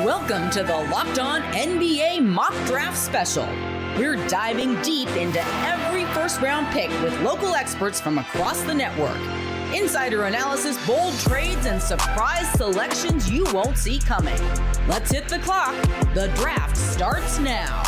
Welcome to the Locked On NBA Mock Draft Special. We're diving deep into every first-round pick with local experts from across the network. Insider analysis, bold trades, and surprise selections you won't see coming. Let's hit the clock. The draft starts now.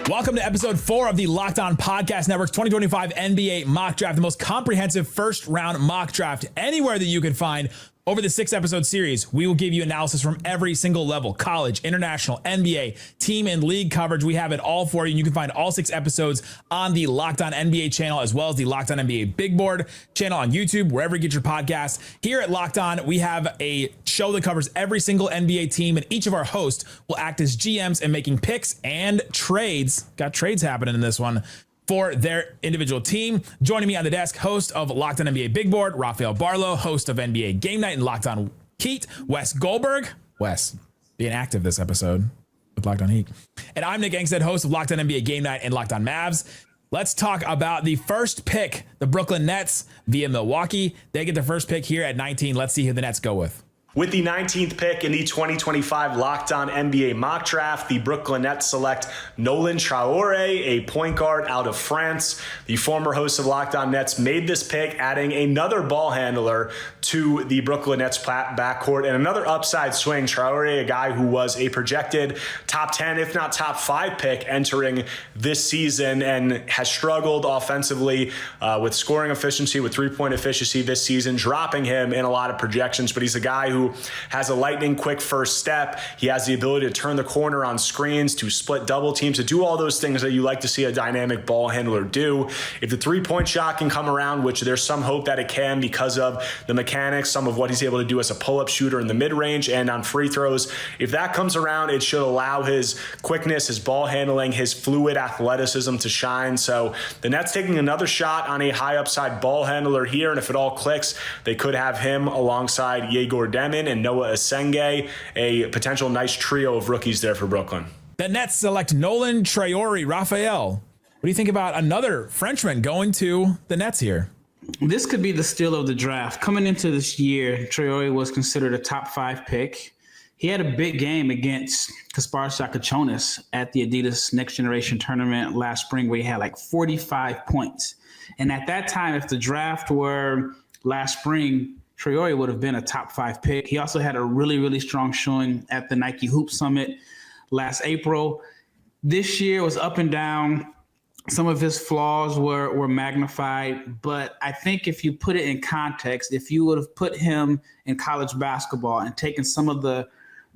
Welcome to episode 4 of the Locked On Podcast Network's 2025 NBA Mock Draft, the most comprehensive first-round mock draft anywhere that you can find. Over the 6-episode series, we will give you analysis from every single level: college, international, NBA, team, and league coverage. We have it all for you, and you can find all 6 episodes on the Locked On NBA channel, as well as the Locked On NBA Big Board channel on YouTube, wherever you get your podcasts. Here at Locked On, we have a show that covers every single NBA team, and each of our hosts will act as GMs in making picks and trades. Got trades happening in this one for their individual team. Joining me on the desk, host of Locked On NBA Big Board, Rafael Barlow, host of NBA Game Night and Locked On Heat, Wes Goldberg. Wes, being active this episode with Locked On Heat. And I'm Nick Angstead, host of Locked On NBA Game Night and Locked On Mavs. Let's talk about the first pick, the Brooklyn Nets via Milwaukee. They get the first pick here at 19. Let's see who the Nets go with. With the 19th pick in the 2025 Locked On NBA Mock Draft, the Brooklyn Nets select Nolan Traore, a point guard out of France. The former host of Locked On Nets made this pick, adding another ball handler to the Brooklyn Nets backcourt and another upside swing. Traore, a guy who was a projected top 10, if not top 5 pick entering this season, and has struggled offensively with scoring efficiency, with three-point efficiency this season, dropping him in a lot of projections. But he's a guy who has a lightning quick first step. He has the ability to turn the corner on screens, to split double teams, to do all those things that you like to see a dynamic ball handler do. If the three-point shot can come around, which there's some hope that it can because of the mechanics, some of what he's able to do as a pull-up shooter in the mid-range and on free throws, if that comes around, it should allow his quickness, his ball handling, his fluid athleticism to shine. So the Nets taking another shot on a high upside ball handler here, and if it all clicks, they could have him alongside Yegor Demin and Noah Asenge, a potential nice trio of rookies there for Brooklyn. The Nets select Nolan Traore. Rafael, what do you think about another Frenchman going to the Nets here? This could be the steal of the draft. Coming into this year, Traore was considered a top 5 pick. He had a big game against Kaspar Sakachonis at the Adidas Next Generation Tournament last spring, where he had like 45 points. And at that time, if the draft were last spring, Traore would have been a top 5 pick. He also had a really, really strong showing at the Nike Hoop Summit last April. This year was up and down. Some of his flaws were magnified, but I think if you put it in context, if you would have put him in college basketball and taken some of the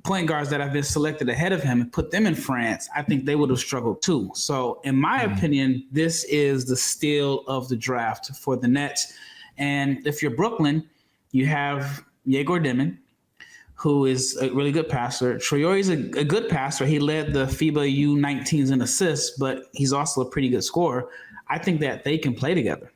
point guards that have been selected ahead of him and put them in France, I think they would have struggled too. So in my opinion, this is the steal of the draft for the Nets. And if you're Brooklyn, you have Yegor Demin, who is a really good passer. Traore is a good passer. He led the FIBA U19s in assists, but he's also a pretty good scorer. I think that they can play together.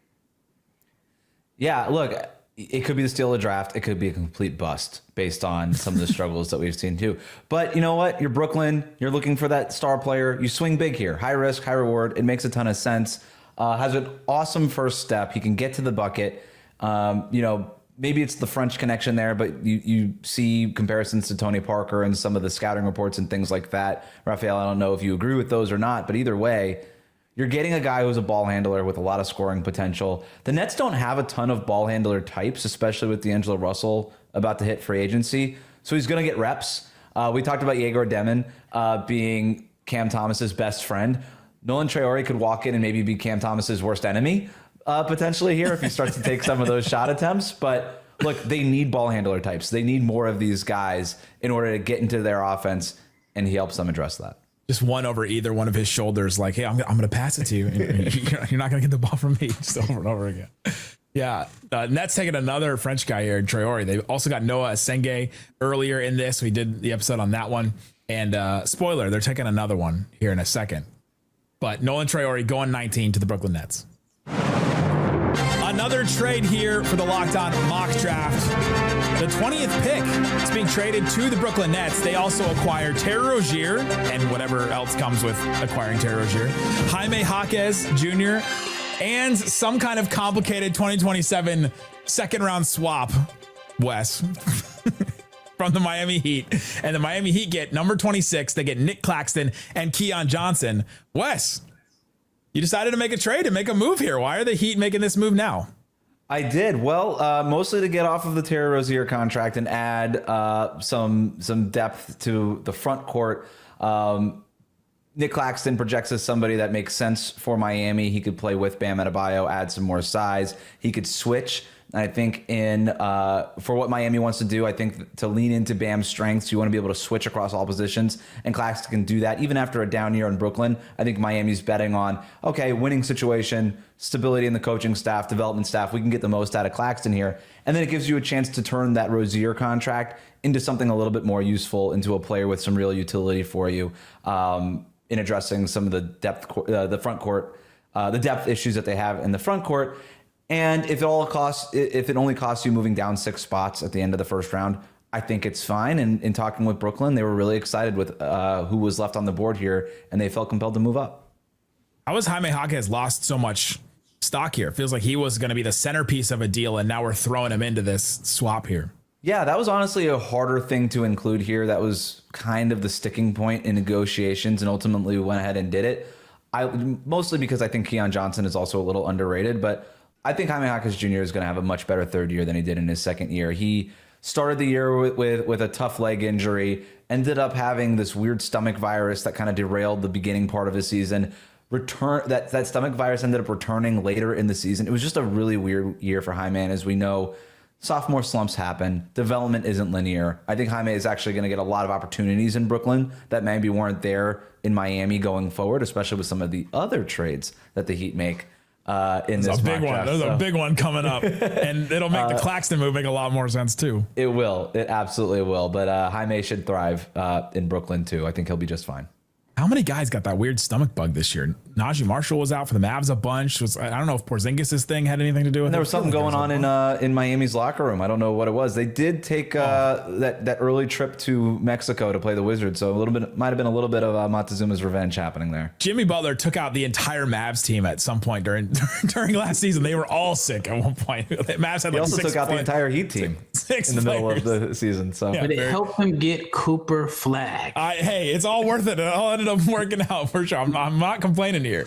Yeah, look, it could be the steal of the draft. It could be a complete bust based on some of the struggles that we've seen too. But you know what? You're Brooklyn. You're looking for that star player. You swing big here. High risk, high reward. It makes a ton of sense. Has an awesome first step. He can get to the bucket. Maybe it's the French connection there, but you see comparisons to Tony Parker and some of the scouting reports and things like that. Rafael, I don't know if you agree with those or not, but either way, you're getting a guy who's a ball handler with a lot of scoring potential. The Nets don't have a ton of ball handler types, especially with D'Angelo Russell about to hit free agency. So he's going to get reps. We talked about Yegor Demin being Cam Thomas's best friend. Nolan Traore could walk in and maybe be Cam Thomas's worst enemy. Potentially here if he starts to take some of those shot attempts. But look, they need ball handler types. They need more of these guys in order to get into their offense, and he helps them address that. Just one over either one of his shoulders, like, hey, I'm going to pass it to you. You're not going to get the ball from me, just over and over again. Yeah, Nets taking another French guy here, Traore. They've also got Noah Asenge earlier in this. We did the episode on that one. And spoiler, they're taking another one here in a second. But Nolan Traore going 19 to the Brooklyn Nets. Another trade here for the Locked On Mock Draft. The 20th pick is being traded to the Brooklyn Nets. They also acquire Terry Rozier and whatever else comes with acquiring Terry Rozier, Jaime Jaquez Jr., and some kind of complicated 2027 second round swap, Wes. from the Miami Heat. And the Miami Heat get number 26. They get Nick Claxton and Keon Johnson. Wes, you decided to make a trade and make a move here. Why are the Heat making this move now? I did. Well, mostly to get off of the Terry Rozier contract and add some depth to the front court. Nick Claxton projects as somebody that makes sense for Miami. He could play with Bam Adebayo, add some more size. He could switch. I think for what Miami wants to do, I think to lean into Bam's strengths, you want to be able to switch across all positions, and Claxton can do that. Even after a down year in Brooklyn, I think Miami's betting on, okay, winning situation, stability in the coaching staff, development staff. We can get the most out of Claxton here. And then it gives you a chance to turn that Rozier contract into something a little bit more useful, into a player with some real utility for you in addressing some of the depth, the front court, the depth issues that they have in the front court. And if it only costs you moving down 6 spots at the end of the first round, I think it's fine. And in talking with Brooklyn, they were really excited with who was left on the board here, and they felt compelled to move up. How has Jaime Jaquez lost so much stock here? It feels like he was going to be the centerpiece of a deal, and now we're throwing him into this swap here. Yeah, that was honestly a harder thing to include here. That was kind of the sticking point in negotiations, and ultimately we went ahead and did it. Mostly because I think Keon Johnson is also a little underrated, but I think Jaime Jaquez Jr. is going to have a much better third year than he did in his second year. He started the year with a tough leg injury, ended up having this weird stomach virus that kind of derailed the beginning part of his season. That stomach virus ended up returning later in the season. It was just a really weird year for Jaime, and as we know, sophomore slumps happen. Development isn't linear. I think Jaime is actually going to get a lot of opportunities in Brooklyn that maybe weren't there in Miami going forward, especially with some of the other trades that the Heat make. There's a big one coming up, and it'll make the Claxton move make a lot more sense too. It will. It absolutely will. But Jaime should thrive in Brooklyn too. I think he'll be just fine. How many guys got that weird stomach bug this year? Najee Marshall was out for the Mavs a bunch. I don't know if Porzingis' thing had anything to do with it. There was something going on in Miami's locker room. I don't know what it was. They did take that early trip to Mexico to play the Wizards, so might have been a little bit of Montezuma's revenge happening there. Jimmy Butler took out the entire Mavs team at some point during last season. They were all sick at one point. The Mavs had he also took out the entire Heat team in the middle of the season. So, but it helped him get Cooper Flag. Hey, it's all worth it. It all ended up working out for sure. I'm not complaining here.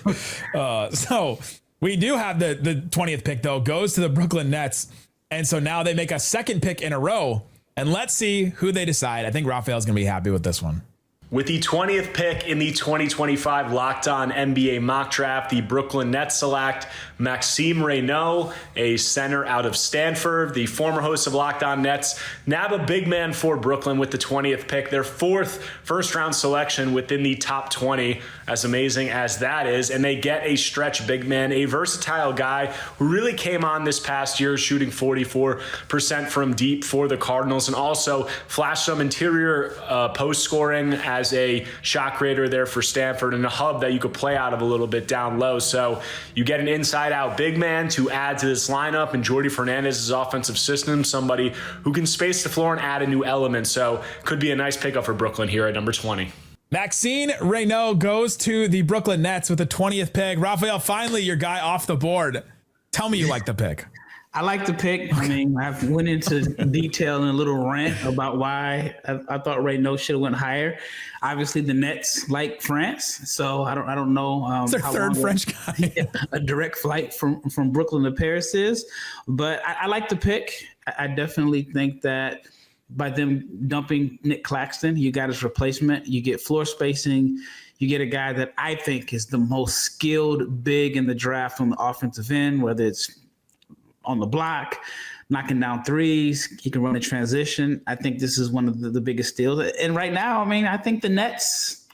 So we do have the 20th pick, though, goes to the Brooklyn Nets. And so now they make a second pick in a row. And let's see who they decide. I think Raphael's going to be happy with this one. With the 20th pick in the 2025 Locked On NBA mock draft, the Brooklyn Nets select Maxim Reo, a center out of Stanford. The former host of Locked On Nets nab a big man for Brooklyn with the 20th pick, their 4th first-round selection within the top 20, as amazing as that is. And they get a stretch big man, a versatile guy who really came on this past year, shooting 44% from deep for the Cardinals, and also flashed some interior post scoring as a shot creator there for Stanford, and a hub that you could play out of a little bit down low. So you get an inside-out big man to add to this lineup, and Jordi Fernandez's offensive system, somebody who can space the floor and add a new element. So could be a nice pickup for Brooklyn here at number 20. Maxime Reo goes to the Brooklyn Nets with the 20th pick. Raphael, finally your guy off the board. Tell me you like the pick. I like the pick. I mean, I went into detail in a little rant about why I thought Reo should have went higher. Obviously, the Nets like France, so I don't know. It's their third French guy. A direct flight from Brooklyn to Paris is, but I like the pick. I definitely think that by them dumping Nick Claxton, you got his replacement. You get floor spacing. You get a guy that I think is the most skilled big in the draft on the offensive end, whether it's on the block, knocking down threes. He can run a transition. I think this is one of the biggest steals. And right now, I mean, I think the Nets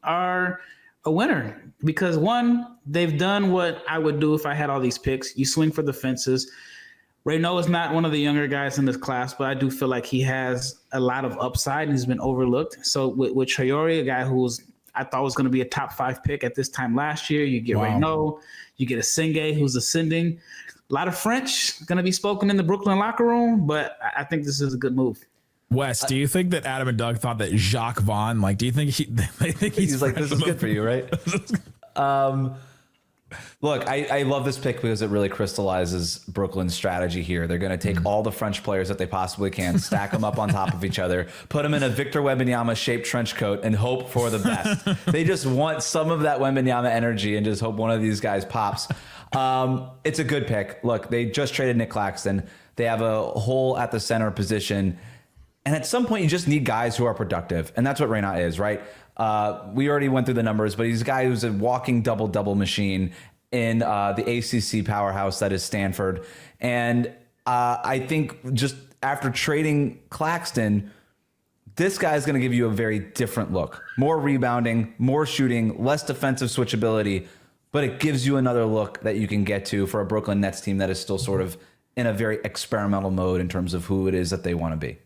are a winner because, one, they've done what I would do if I had all these picks. You swing for the fences. Reo is not one of the younger guys in this class, but I do feel like he has a lot of upside and he's been overlooked. So with Traore, a guy I thought was going to be a top 5 pick at this time last year, you get Reo, you get a Senge who's ascending. A lot of French going to be spoken in the Brooklyn locker room, but I think this is a good move. Wes, do you think that Adam and Doug thought that Jacques Vaughn, do you think they think he's like, this is good for you, right? Look, I love this pick because it really crystallizes Brooklyn's strategy here. They're going to take all the French players that they possibly can, stack them up on top of each other, put them in a Victor Wembanyama shaped trench coat, and hope for the best. They just want some of that Wembanyama energy and just hope one of these guys pops. It's a good pick. Look, they just traded Nick Claxton. They have a hole at the center position. And at some point, you just need guys who are productive. And that's what Reynaud is, right? We already went through the numbers, but he's a guy who's a walking double-double machine in the ACC powerhouse that is Stanford. And I think just after trading Claxton, this guy's going to give you a very different look. More rebounding, more shooting, less defensive switchability, but it gives you another look that you can get to for a Brooklyn Nets team that is still sort of in a very experimental mode in terms of who it is that they want to be.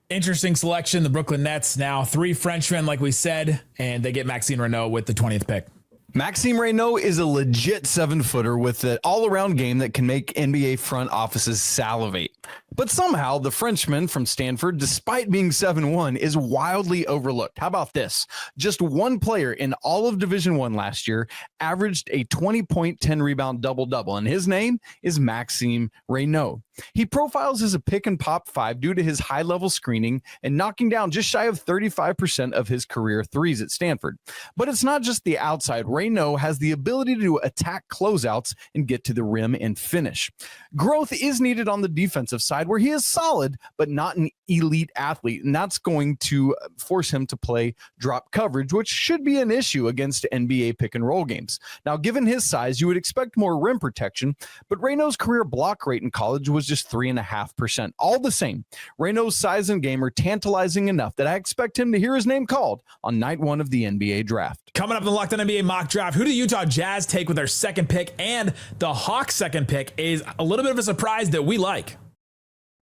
Interesting selection. The Brooklyn Nets now 3 Frenchmen, like we said, and they get Maxim Reo with the 20th pick. Maxim Reo is a legit 7-footer with an all-around game that can make NBA front offices salivate. But somehow the Frenchman from Stanford, despite being 7'1", is wildly overlooked. How about this? Just one player in all of Division I last year averaged a 20-point, 10-rebound double-double, and his name is Maxim Reo. He profiles as a pick-and-pop 5 due to his high-level screening and knocking down just shy of 35% of his career threes at Stanford. But it's not just the outside. Reo has the ability to attack closeouts and get to the rim and finish. Growth is needed on the defensive side, where he is solid, but not an elite athlete, and that's going to force him to play drop coverage, which should be an issue against NBA pick-and-roll games. Now, given his size, you would expect more rim protection, but Reo's career block rate in college was just 3.5%. All the same, Reo's size and game are tantalizing enough that I expect him to hear his name called on night 1 of the NBA draft. Coming up in the Locked On NBA mock draft, who do Utah Jazz take with their second pick? And the Hawks' second pick is a little bit of a surprise that we like.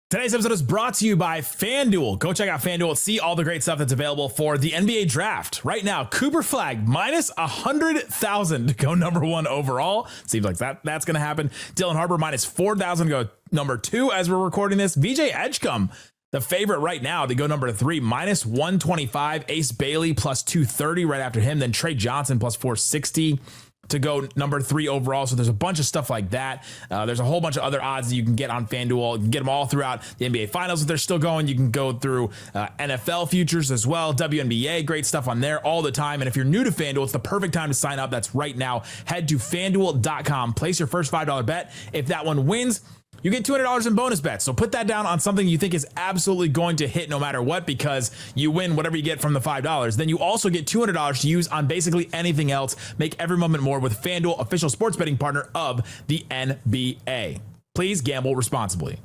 Today's episode is brought to you by FanDuel. Go check out FanDuel and see all the great stuff that's available for the NBA draft. Right now, Cooper Flagg minus 100,000 to go number 1 overall. Seems like that's going to happen. Dylan Harper minus 4,000 to go number 2 as we're recording this. VJ Edgecombe, the favorite right now to go number 3, minus 125. Ace Bailey plus 230 right after him. Then Trey Johnson plus 460. To go number 3 overall. So there's a bunch of stuff like that. There's a whole bunch of other odds that you can get on FanDuel. You can get them all throughout the NBA Finals if they're still going. You can go through NFL futures as well. WNBA, great stuff on there all the time. And if you're new to FanDuel, it's the perfect time to sign up. That's right now. Head to FanDuel.com. Place your first $5 bet. If that one wins, you get $200 in bonus bets. So put that down on something you think is absolutely going to hit no matter what, because you win whatever you get from the $5. Then you also get $200 to use on basically anything else. Make every moment more with FanDuel, official sports betting partner of the NBA. Please gamble responsibly.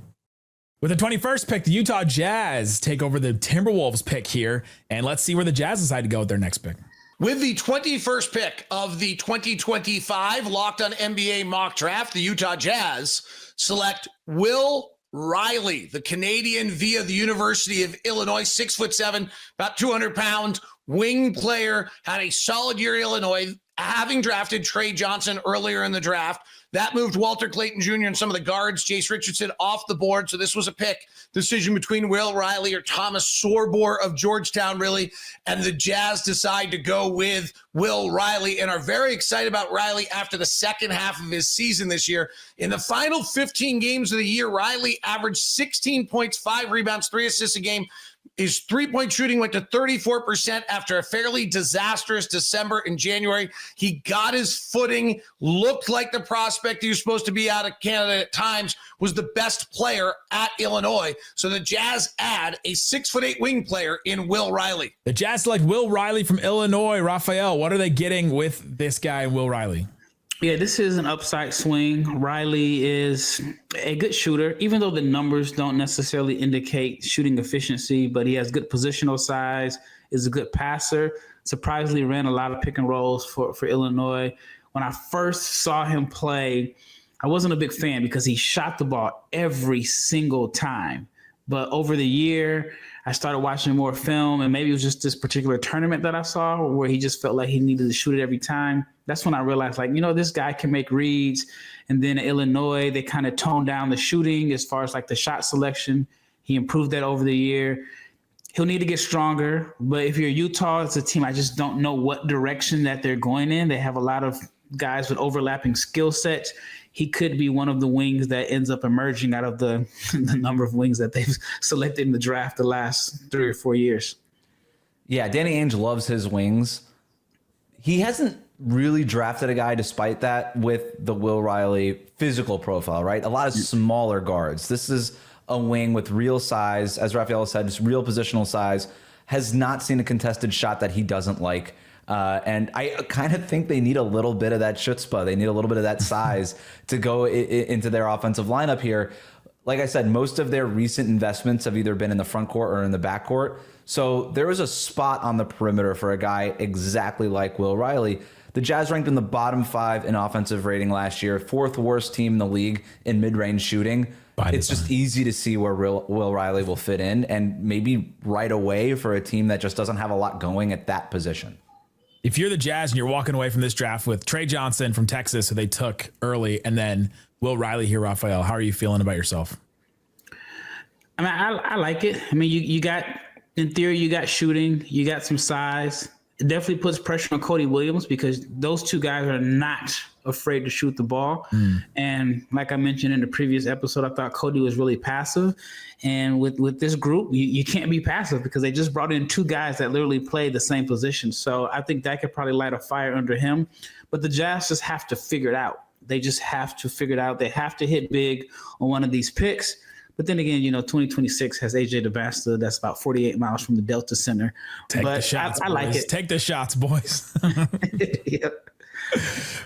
With the 21st pick, the Utah Jazz take over the Timberwolves pick here. And let's see where the Jazz decide to go with their next pick. With the 21st pick of the 2025 Locked On NBA mock draft, the Utah Jazz select Will Riley, the Canadian via the University of Illinois, 6'7", about 200 pounds, wing player, had a solid year at Illinois, having drafted Trey Johnson earlier in the draft. That moved Walter Clayton Jr. and some of the guards, Jace Richardson, off the board. So this was a pick decision between Will Riley or Thomas Sorber of Georgetown, really. And the Jazz decide to go with Will Riley and are very excited about Riley after the second half of his season this year. In the final 15 games of the year, Riley averaged 16 points, 5 rebounds, 3 assists a game. His three-point shooting went to 34% after a fairly disastrous December and January. He got his footing, looked like the prospect he was supposed to be out of Canada at times, was the best player at Illinois. So the Jazz add a 6'8" wing player in Will Riley. The Jazz select Will Riley from Illinois. Raphael, what are they getting with this guy, Will Riley? Yeah, this is an upside swing. Riley is a good shooter, even though the numbers don't necessarily indicate shooting efficiency, but he has good positional size, is a good passer. Surprisingly ran a lot of pick and rolls for Illinois. When I first saw him play, I wasn't a big fan because he shot the ball every single time. But over the year, I started watching more film, and maybe it was just this particular tournament that I saw where he just felt like he needed to shoot it every time. That's when I realized, this guy can make reads. And then at Illinois, they kind of toned down the shooting as far as the shot selection. He improved that over the year. He'll need to get stronger. But if you're Utah, it's a team I just don't know what direction that they're going in. They have a lot of guys with overlapping skill sets. He could be one of the wings that ends up emerging out of the number of wings that they've selected in the draft the last 3 or 4 years. Yeah, Danny Ainge loves his wings. He hasn't really drafted a guy despite that with the Will Riley physical profile, right? A lot of smaller guards. This is a wing with real size, as Raphael said, just real positional size, has not seen a contested shot that he doesn't like. And I kind of think they need a little bit of that chutzpah. They need a little bit of that size to go into their offensive lineup here. Like I said, most of their recent investments have either been in the front court or in the back court. So there was a spot on the perimeter for a guy exactly like Will Riley. The Jazz ranked in the bottom 5 in offensive rating last year, 4th worst team in the league in mid-range shooting. It's just easy to see where Will Riley will fit in, and maybe right away for a team that just doesn't have a lot going at that position. If you're the Jazz and you're walking away from this draft with Trey Johnson from Texas, who they took early, and then Will Riley here, Raphael, how are you feeling about yourself? I mean, I like it. I mean, you got, in theory, you got shooting, you got some size. It definitely puts pressure on Cody Williams because those two guys are not afraid to shoot the ball. And like I mentioned in the previous episode, I thought Cody was really passive. And with this group, you can't be passive because they just brought in 2 guys that literally play the same position. So I think that could probably light a fire under him. But the Jazz just have to figure it out. They just have to figure it out. They have to hit big on one of these picks. But then again, 2026 has AJ DeBasta. That's about 48 miles from the Delta Center. Take the shots, I like it. Take the shots, boys. Yep.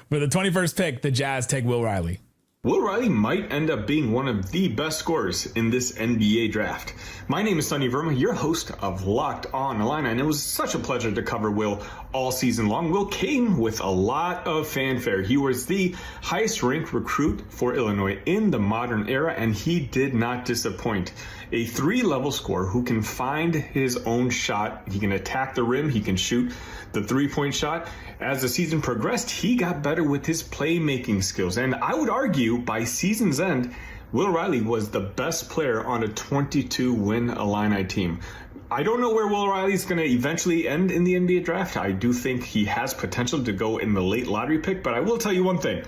For the 21st pick, the Jazz take Will Riley. Will Riley might end up being one of the best scorers in this NBA draft. My name is Sunny Verma, your host of Locked On Illini, and it was such a pleasure to cover Will all season long. Will came with a lot of fanfare. He was the highest ranked recruit for Illinois in the modern era, and he did not disappoint. A 3-level scorer who can find his own shot. He can attack the rim. He can shoot the 3-point shot. As the season progressed, he got better with his playmaking skills. And I would argue by season's end, Will Riley was the best player on a 22-win Illini team. I don't know where Will Riley is going to eventually end in the NBA draft. I do think he has potential to go in the late lottery pick, but I will tell you one thing.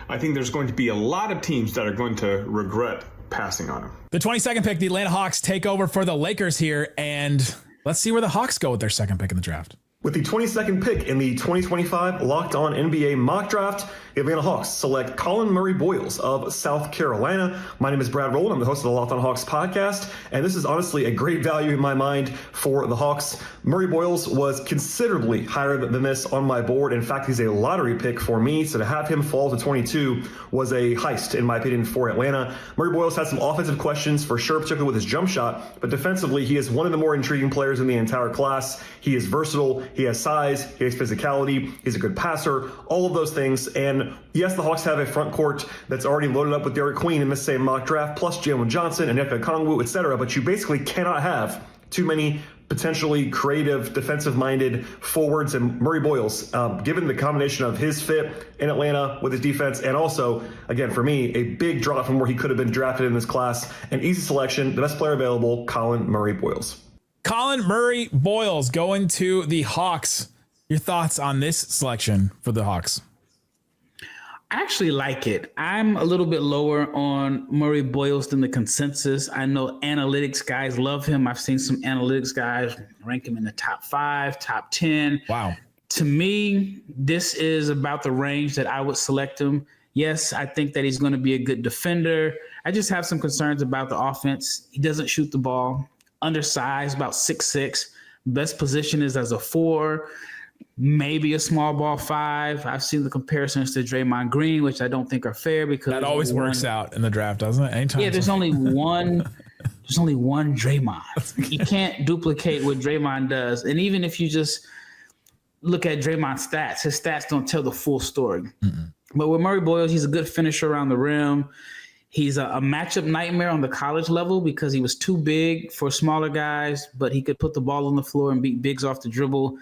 I think there's going to be a lot of teams that are going to regret passing on him. The 22nd pick, the Atlanta Hawks take over for the Lakers here, and let's see where the Hawks go with their second pick in the draft. With the 22nd pick in the 2025 Locked On NBA mock draft, the Atlanta Hawks select Colin Murray Boyles of South Carolina. My name is Brad Rowland. I'm the host of the Locked On Hawks podcast, and this is honestly a great value in my mind for the Hawks. Murray Boyles was considerably higher than this on my board. In fact, he's a lottery pick for me, so to have him fall to 22 was a heist, in my opinion, for Atlanta. Murray Boyles had some offensive questions for sure, particularly with his jump shot, but defensively, he is one of the more intriguing players in the entire class. He is versatile. He has size, he has physicality, he's a good passer, all of those things. And yes, the Hawks have a front court that's already loaded up with Derek Queen in this same mock draft, plus Jalen Johnson and Onyeka Okongwu, etc. But you basically cannot have too many potentially creative, defensive-minded forwards. And Murray Boyles, given the combination of his fit in Atlanta with his defense, and also, again, for me, a big drop from where he could have been drafted in this class, an easy selection, the best player available, Colin Murray Boyles. Colin Murray Boyles going to the Hawks. Your thoughts on this selection for the Hawks? I actually like it. I'm a little bit lower on Murray Boyles than the consensus. I know analytics guys love him. I've seen some analytics guys rank him in the top 5, top 10. Wow. To me, this is about the range that I would select him. Yes, I think that he's going to be a good defender. I just have some concerns about the offense. He doesn't shoot the ball. Undersized, about 6'6". Best position is as a 4, maybe a small ball 5. I've seen the comparisons to Draymond Green, which I don't think are fair because that always works out in the draft, doesn't it? Anytime. Yeah, there's only one Draymond. You can't duplicate what Draymond does. And even if you just look at Draymond's stats, his stats don't tell the full story. Mm-mm. But with Murray Boyles, he's a good finisher around the rim. He's a matchup nightmare on the college level because he was too big for smaller guys, but he could put the ball on the floor and beat bigs off the dribble.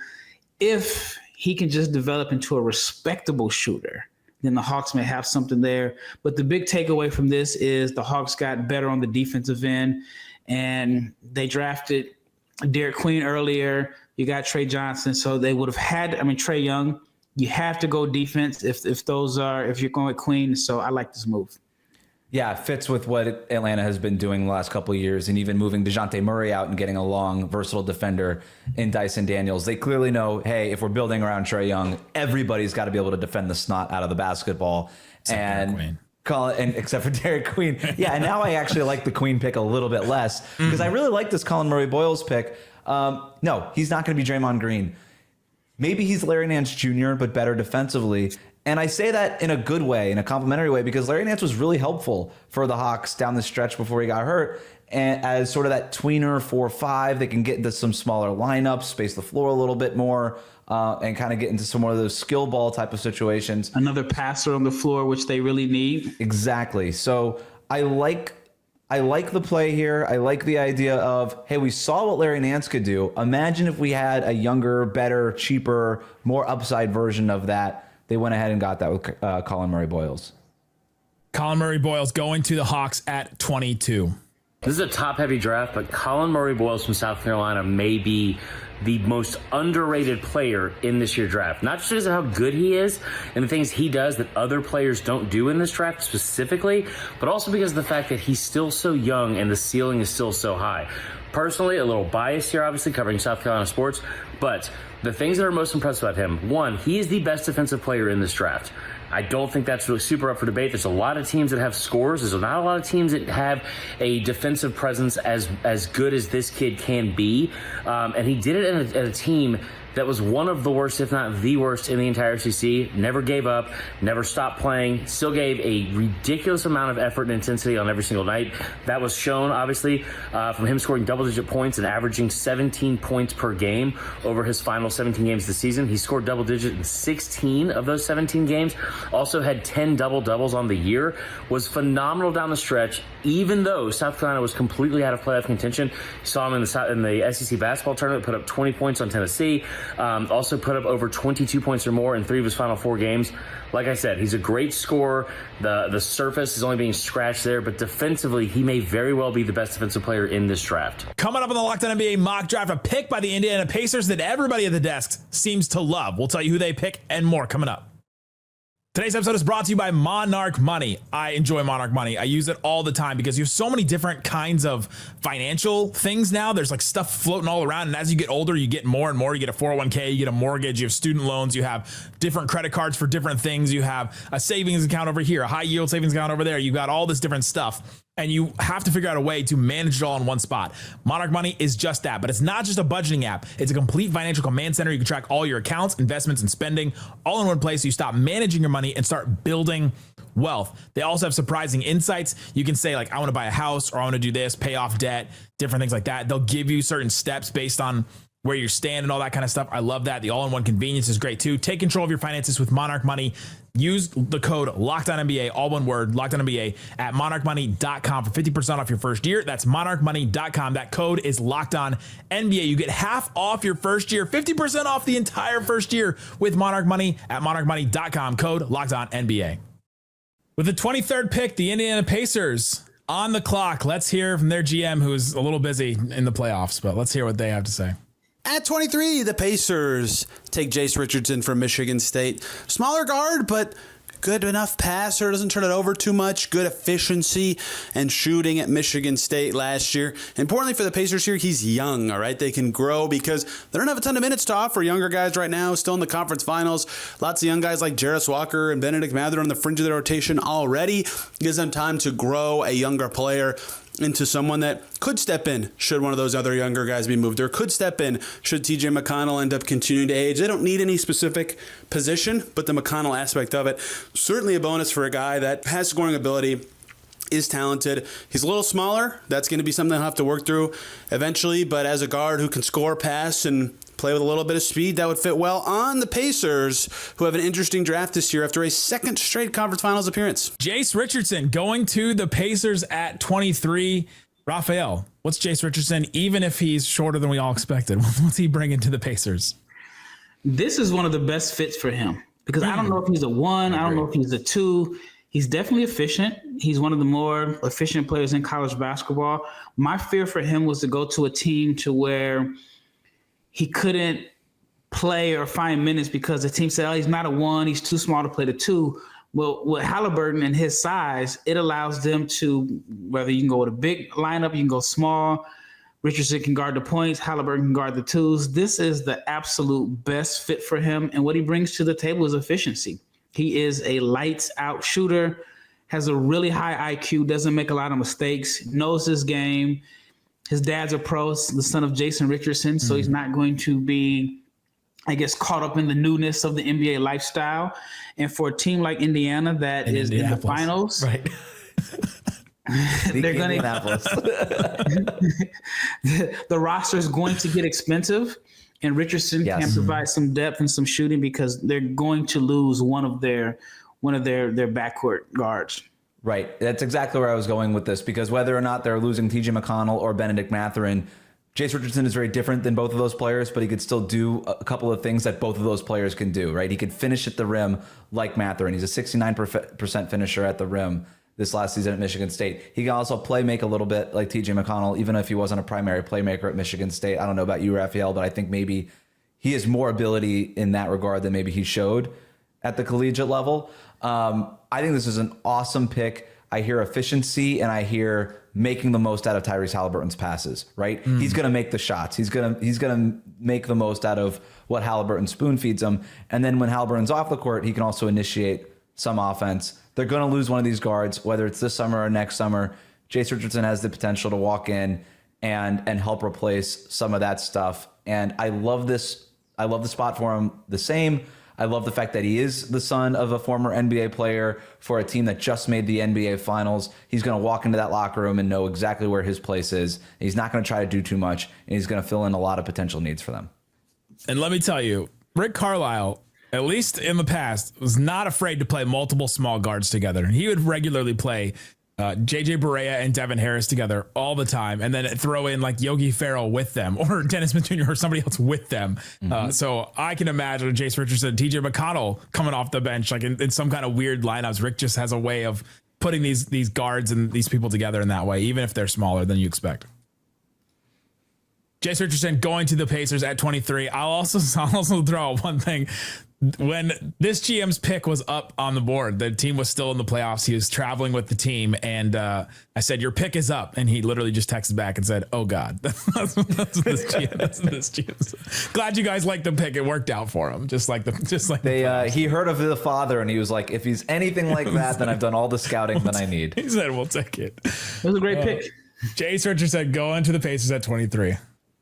If he can just develop into a respectable shooter, then the Hawks may have something there. But the big takeaway from this is the Hawks got better on the defensive end, and they drafted Derek Queen earlier. You got Trey Johnson. So they would have had, Trey Young. You have to go defense if you're going with Queen. So I like this move. Yeah, it fits with what Atlanta has been doing the last couple of years, and even moving DeJounte Murray out and getting a long, versatile defender in Dyson Daniels. They clearly know, hey, if we're building around Trey Young, everybody's got to be able to defend the snot out of the basketball. Except for Derek Queen. Yeah, and now I actually like the Queen pick a little bit less because I really like this Colin Murray Boyles pick. No, he's not going to be Draymond Green. Maybe he's Larry Nance Jr., but better defensively. And I say that in a good way, in a complimentary way, because Larry Nance was really helpful for the Hawks down the stretch before he got hurt. And as sort of that tweener 4-5, they can get into some smaller lineups, space the floor a little bit more, and kind of get into some more of those skill ball type of situations. Another passer on the floor, which they really need. Exactly. So I like the play here. I like the idea of, hey, we saw what Larry Nance could do. Imagine if we had a younger, better, cheaper, more upside version of that. They went ahead and got that with Colin Murray Boyles. Colin Murray Boyles going to the Hawks at 22. This is a top-heavy draft, but Colin Murray Boyles from South Carolina may be the most underrated player in this year's draft. Not just because of how good he is and the things he does that other players don't do in this draft specifically, but also because of the fact that he's still so young and the ceiling is still so high. Personally, a little biased here, obviously, covering South Carolina sports, but the things that are most impressive about him, one, he is the best defensive player in this draft. I don't think that's really super up for debate. There's a lot of teams that have scores. There's not a lot of teams that have a defensive presence as good as this kid can be. And he did it at a team that was one of the worst, if not the worst, in the entire SEC. Never gave up, never stopped playing, still gave a ridiculous amount of effort and intensity on every single night. That was shown, obviously, from him scoring double-digit points and averaging 17 points per game over his final 17 games this season. He scored double-digit in 16 of those 17 games. Also had 10 double-doubles on the year. Was phenomenal down the stretch, even though South Carolina was completely out of playoff contention. You saw him in the SEC basketball tournament, put up 20 points on Tennessee. Also put up over 22 points or more in 3 of his final 4 games. Like I said, he's a great scorer. The surface is only being scratched there, but defensively, he may very well be the best defensive player in this draft. Coming up on the Locked On NBA mock draft, a pick by the Indiana Pacers that everybody at the desk seems to love. We'll tell you who they pick and more coming up. Today's episode is brought to you by Monarch Money. I enjoy Monarch Money. I use it all the time because you have so many different kinds of financial things now. There's like stuff floating all around. And as you get older, you get more and more. You get a 401k, you get a mortgage, you have student loans, you have different credit cards for different things. You have a savings account over here, a high yield savings account over there. You've got all this different stuff. And you have to figure out a way to manage it all in one spot. Monarch Money is just that, but it's not just a budgeting app. It's a complete financial command center. You can track all your accounts, investments, and spending all in one place so you stop managing your money and start building wealth. They also have surprising insights. You can say like, I want to buy a house or I want to do this, pay off debt, different things like that. They'll give you certain steps based on where you stand and all that kind of stuff. I love that. The all-in-one convenience is great too. Take control of your finances with Monarch Money. Use the code LOCKEDONNBA, all one word, LOCKEDONNBA at monarchmoney.com for 50% off your first year. That's monarchmoney.com. That code is LOCKEDONNBA. You get half off your first year, 50% off the entire first year with Monarch Money at monarchmoney.com. Code LOCKEDONNBA. With the 23rd pick, the Indiana Pacers on the clock. Let's hear from their GM, who is a little busy in the playoffs, but let's hear what they have to say. At 23, the Pacers take Jace Richardson from Michigan State. Smaller guard, but good enough passer, doesn't turn it over too much. Good efficiency and shooting at Michigan State last year. Importantly for the Pacers here, he's young, all right? They can grow because they don't have a ton of minutes to offer younger guys right now, still in the conference finals. Lots of young guys like Jarris Walker and Benedict Mather on the fringe of the rotation already. Gives them time to grow a younger player into someone that could step in should one of those other younger guys be moved, or could step in should TJ McConnell end up continuing to age. They don't need any specific position, but the McConnell aspect of it, certainly a bonus for a guy that has scoring ability, is talented. He's a little smaller. That's going to be something they'll have to work through eventually, but as a guard who can score, pass, and play with a little bit of speed, that would fit well on the Pacers, who have an interesting draft this year after a second straight conference finals appearance. Jace Richardson going to the Pacers at 23. Raphael, what's Jace Richardson, even if he's shorter than we all expected? What's he bringing to the Pacers? This is one of the best fits for him because I don't know if he's a 1. I don't know if he's a 2. He's definitely efficient. He's one of the more efficient players in college basketball. My fear for him was to go to a team to where he couldn't play or find minutes because the team said, oh, he's not a 1, he's too small to play the 2. Well, with Halliburton and his size, it allows them to, whether you can go with a big lineup, you can go small. Richardson can guard the points, Halliburton can guard the 2s. This is the absolute best fit for him. And what he brings to the table is efficiency. He is a lights out shooter, has a really high IQ, doesn't make a lot of mistakes, knows his game. His dad's a pro, the son of Jace Richardson, so he's not going to be, I guess, caught up in the newness of the NBA lifestyle. And for a team like Indiana that is in the finals, right? they're going to the roster is going to get expensive, and Richardson can provide some depth and some shooting because they're going to lose one of their backcourt guards. Right. That's exactly where I was going with this, because whether or not they're losing TJ McConnell or Benedict Mathurin, Jace Richardson is very different than both of those players, but he could still do a couple of things that both of those players can do, right? He could finish at the rim like Mathurin. He's a 69% finisher at the rim this last season at Michigan State. He can also play make a little bit like TJ McConnell, even if he wasn't a primary playmaker at Michigan State. I don't know about you, Raphael, but I think maybe he has more ability in that regard than maybe he showed at the collegiate level. I think this is an awesome pick. I hear efficiency and I hear making the most out of Tyrese Halliburton's passes, right? He's going to make the shots. He's going to make the most out of what Halliburton spoon feeds him. And then when Halliburton's off the court, he can also initiate some offense. They're going to lose one of these guards, whether it's this summer or next summer. Jace Richardson has the potential to walk in and help replace some of that stuff. And I love this. I love the spot for him the same. I love the fact that he is the son of a former NBA player for a team that just made the NBA Finals. He's going to walk into that locker room and know exactly where his place is. He's not going to try to do too much, and he's going to fill in a lot of potential needs for them. And let me tell you, Rick Carlisle, at least in the past, was not afraid to play multiple small guards together. And he would regularly play JJ Barea and Devin Harris together all the time, and then throw in like Yogi Ferrell with them, or Dennis Smith Jr. or somebody else with them. So I can imagine Jace Richardson, TJ McConnell coming off the bench, like in some kind of weird lineups. Rick just has a way of putting these guards and these people together in that way, even if they're smaller than you expect. Jace Richardson going to the Pacers at 23. I'll also throw out one thing. When this GM's pick was up on the board, the team was still in the playoffs. He was traveling with the team, and I said, "Your pick is up," and he literally just texted back and said, "Oh God, that's this GM. That's this GM." Glad you guys liked the pick. It worked out for him, just like he heard of the father, and he was like, "If he's anything like that, then I've done all the scouting that I need." He said, "We'll take it." It was a great pick. Jace Richardson going to the Pacers at 23.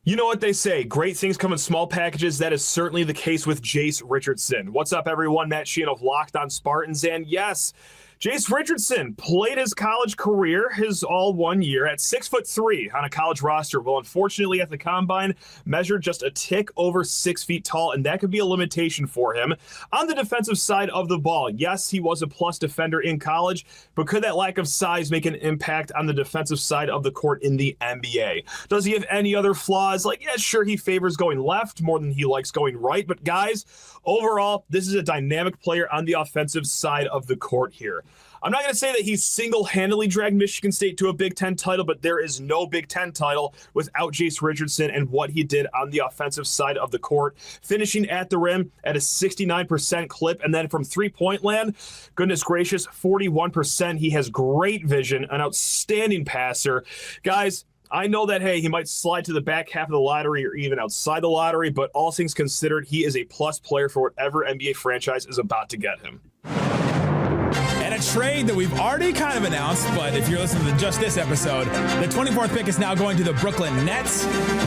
You know what they say, great things come in small packages. That is certainly the case with Jace Richardson. What's up, everyone? Matt Sheehan of Locked On Spartans. And yes, Jace Richardson played his college career, his all 1 year, at 6'3" on a college roster. Well, unfortunately, at the combine, measured just a tick over 6 feet tall, and that could be a limitation for him. On the defensive side of the ball, yes, he was a plus defender in college, but could that lack of size make an impact on the defensive side of the court in the NBA? Does he have any other flaws? Like, yeah, sure, he favors going left more than he likes going right, but guys, overall, this is a dynamic player on the offensive side of the court here. I'm not going to say that he single-handedly dragged Michigan State to a Big Ten title, but there is no Big Ten title without Jace Richardson and what he did on the offensive side of the court, finishing at the rim at a 69% clip, and then from three-point land, goodness gracious, 41%. He has great vision, an outstanding passer. Guys, I know that, hey, he might slide to the back half of the lottery or even outside the lottery, but all things considered, he is a plus player for whatever NBA franchise is about to get him. And a trade that we've already kind of announced, but if you're listening to just this episode, the 24th pick is now going to the Brooklyn Nets.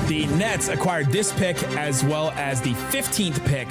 The Nets acquired this pick as well as the 15th pick.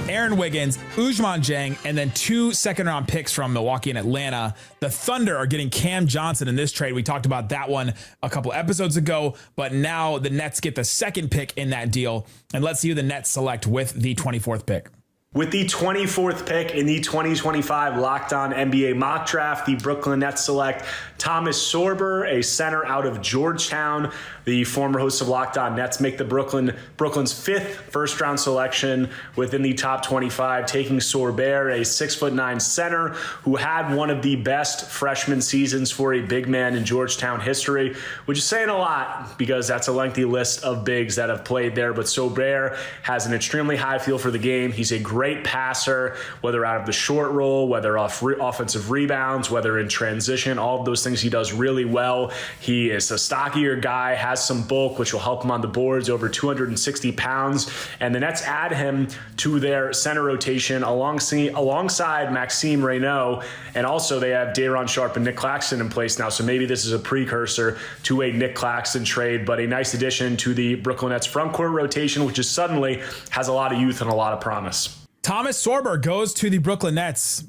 Aaron Wiggins, Ousmane Dieng, and then 2 second-round picks from Milwaukee and Atlanta. The Thunder are getting Cam Johnson in this trade. We talked about that one a couple episodes ago, but now the Nets get the second pick in that deal. And let's see who the Nets select with the 24th pick. With the 24th pick in the 2025 Locked On NBA Mock Draft, the Brooklyn Nets select Thomas Sorber, a center out of Georgetown. The former hosts of Locked On Nets make the Brooklyn's fifth first-round selection within the top 25, taking Sorber, a 6'9" center who had one of the best freshman seasons for a big man in Georgetown history, which is saying a lot because that's a lengthy list of bigs that have played there. But Sorber has an extremely high feel for the game. He's a great passer, whether out of the short roll, whether off offensive rebounds, whether in transition, all of those things he does really well. He is a stockier guy, has some bulk, which will help him on the boards, over 260 pounds. And the Nets add him to their center rotation alongside Maxim Reo. And also they have Day'Ron Sharpe and Nick Claxton in place now. So maybe this is a precursor to a Nick Claxton trade, but a nice addition to the Brooklyn Nets frontcourt rotation, which is suddenly has a lot of youth and a lot of promise. Thomas Sorber goes to the Brooklyn Nets.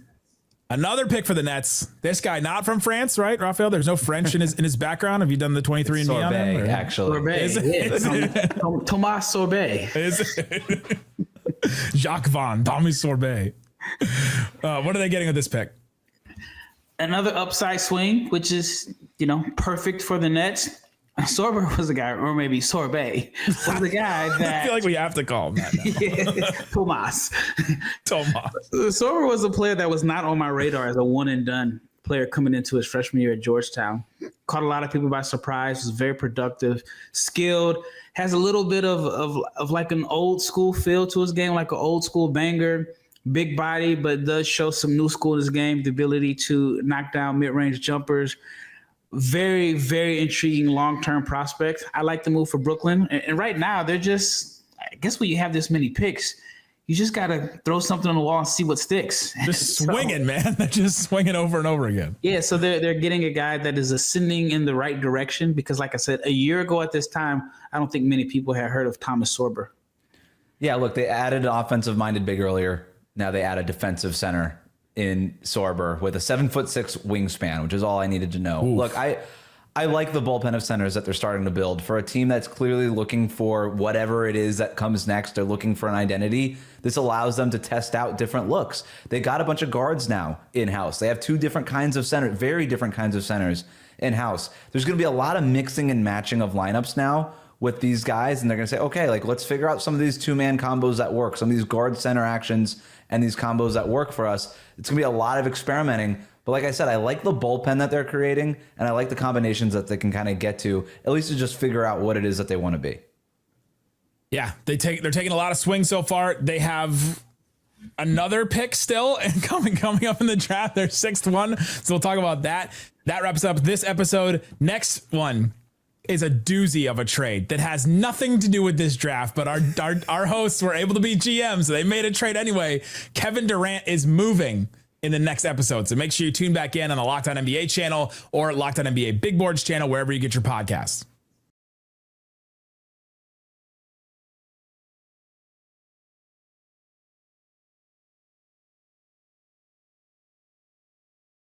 Another pick for the Nets. This guy not from France, right, Raphael? There's no French in his background. Have you done the 23andMe on him? Actually. Sorbet. Thomas Sorber. Jacques Van, Thomas Sorber. What are they getting with this pick? Another upside swing, which is, perfect for the Nets. Sorber was the guy, or maybe Sorbet was the guy that I feel like we have to call him that now. Thomas. Thomas. Sorber was a player that was not on my radar as a one and done player coming into his freshman year at Georgetown. Caught a lot of people by surprise, was very productive, skilled, has a little bit of like an old school feel to his game, like an old school banger, big body, but does show some new school in his game, the ability to knock down mid-range jumpers. Very, very intriguing long-term prospect. I like the move for Brooklyn. And right now, they're just, I guess when you have this many picks, you just got to throw something on the wall and see what sticks. Just swinging, man. They're just swinging over and over again. Yeah, so they're getting a guy that is ascending in the right direction because, like I said, a year ago at this time, I don't think many people had heard of Thomas Sorber. Yeah, look, they added an offensive-minded big earlier. Now they add a defensive center in Sorber with a 7'6" wingspan, which is all I needed to know. Oof. Look, I like the bullpen of centers that they're starting to build for a team that's clearly looking for whatever it is that comes next. They're looking for an identity. This allows them to test out different looks. They got a bunch of guards now in-house. They have two different kinds of centers, very different kinds of centers in-house. There's going to be a lot of mixing and matching of lineups now with these guys, and they're going to say, okay, like let's figure out some of these two-man combos that work, some of these guard center actions and these combos that work for us. It's going to be a lot of experimenting. But like I said, I like the bullpen that they're creating, and I like the combinations that they can kind of get to, at least to just figure out what it is that they want to be. Yeah, they're taking a lot of swings so far. They have another pick still and coming up in the draft. Their sixth one. So we'll talk about that. That wraps up this episode. Next one is a doozy of a trade that has nothing to do with this draft, but our hosts were able to be GM, so they made a trade anyway. Kevin Durant is moving in the next episode, so make sure you tune back in on the Locked On NBA channel or Locked On NBA Big Boards channel, wherever you get your podcasts.